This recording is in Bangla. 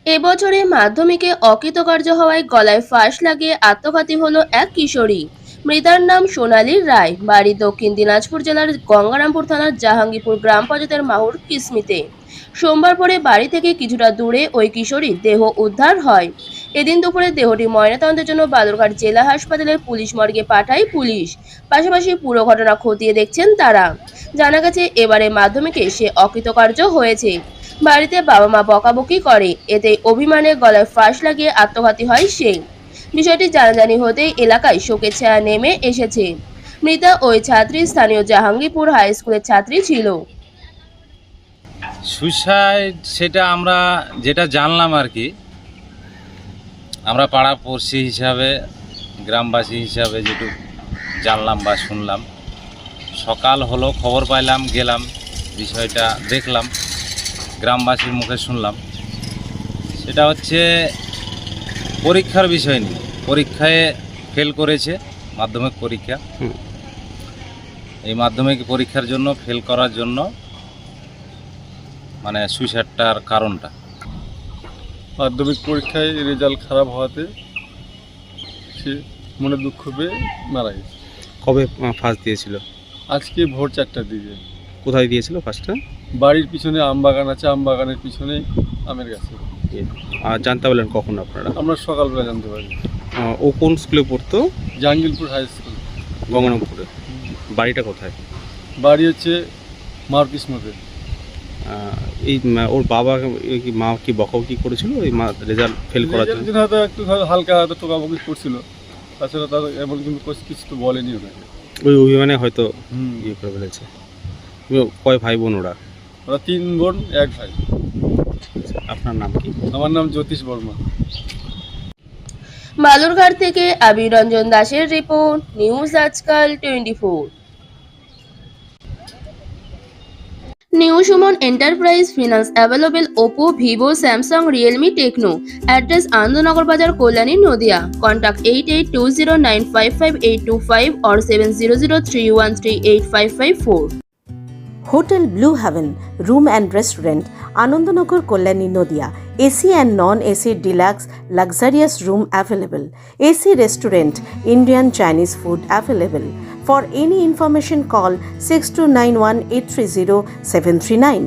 এবছরে মাধ্যমিকে অকৃতকার্য হওয়ায় গলায় ফাঁস লাগিয়ে আত্মঘাতী হলো এক কিশোরী। মৃতার নাম সোনালী রায়, বাড়ি দক্ষিণ দিনাজপুর জেলার গঙ্গারামপুর থানার জাহাঙ্গীরপুর গ্রাম পঞ্চায়েতের মাহুর কিসমিতে। সোমবার পরে বাড়ি থেকে কিছুটা দূরে ওই কিশোরীর দেহ উদ্ধার হয়। এদিন দুপুরে দেহটি ময়নাতদন্তের জন্য বালুরঘাট জেলা হাসপাতালের পুলিশ মর্গে পাঠায় পুলিশ। পাশাপাশি পুরো ঘটনা খতিয়ে দেখছেন তারা। জানা গেছে এবারে মাধ্যমিকে সে অকৃতকার্য হয়েছে। বাড়িতে বাবা মা বকাবকি করে, এতে অভিমানে গলায় ফাঁস লাগিয়ে আত্মঘাতী হয় সে। বিষয়টি জানাজানি হতেই এলাকায় শোকের ছায়া নেমে এসেছে। মৃতা ওই ছাত্রী স্থানীয় জাহাঙ্গীরপুর হাই স্কুলের ছাত্রী ছিল। সুইসাইড সেটা আমরা যেটা জানলাম আর কি, আমরা পাড়াপড়শি হিসাবে, গ্রামবাসী হিসাবে যেটুকু জানলাম বা শুনলাম, সকাল হলো খবর পাইলাম, গেলাম, বিষয়টা দেখলাম, গ্রামবাসীর মুখে শুনলাম। সেটা হচ্ছে পরীক্ষার বিষয় নিয়ে, পরীক্ষায় ফেল করেছে, মাধ্যমিক পরীক্ষা। এই মাধ্যমিক পরীক্ষার জন্য ফেল করার জন্য মানে সুইসাইডটার কারণটা মাধ্যমিক পরীক্ষায় রেজাল্ট খারাপ হওয়াতে সে মনে দুঃখ পেয়ে মারা গেছে। কবে ফার্স্ট দিয়েছিল? আজকে ভোর 4টার দিকে। কোথায় দিয়েছিল ফার্স্টটা? বাড়ির পিছনে আম বাগান আছে, আম বাগানের পিছনে আমের গাছে। আর জানতে পারলেন কখন আপনারা? আমরা সকালবেলা জানতে পারি। ও কোন স্কুলে পড়তো? জাহাঙ্গীরপুর হাই স্কুল, গঙ্গারামপুরে। বাড়িটা কোথায়? বাড়ি হচ্ছে মার কিসমতে। এই ওর বাবা কি মা কি বকাবকি করেছিল এই মা রেজাল্ট ফেল করার জন্য? হয়তো একটু হালকা হয়তো টোকাবকি করছিল, তাছাড়া তার এমন কিন্তু কিছু তো বলেনি ওনাকে। ওই অভিমানে হয়তো ইয়ে করে ফেলেছে। কয় ভাই বোন ওরা? ওরা 3 বোন 1 ভাই। আপনার নাম কি? আমার নাম জ্যোতিষ বর্মা। বালুরঘাট থেকে আবির রঞ্জন দাসের রিপোর্ট, নিউজ আজকাল 24। New Suman Enterprise Finance available Oppo, Vivo, Samsung, Realme, Tecno. Address Anandanagar Bazar, Kollani, Nodia. Contact 8820955825 or 7003138554. Hotel blue heaven room and restaurant, Anandnagar, Kalyani, Nadia. AC and non AC deluxe luxurious room available. AC restaurant, Indian, Chinese food available. For any information call 6291 830 739.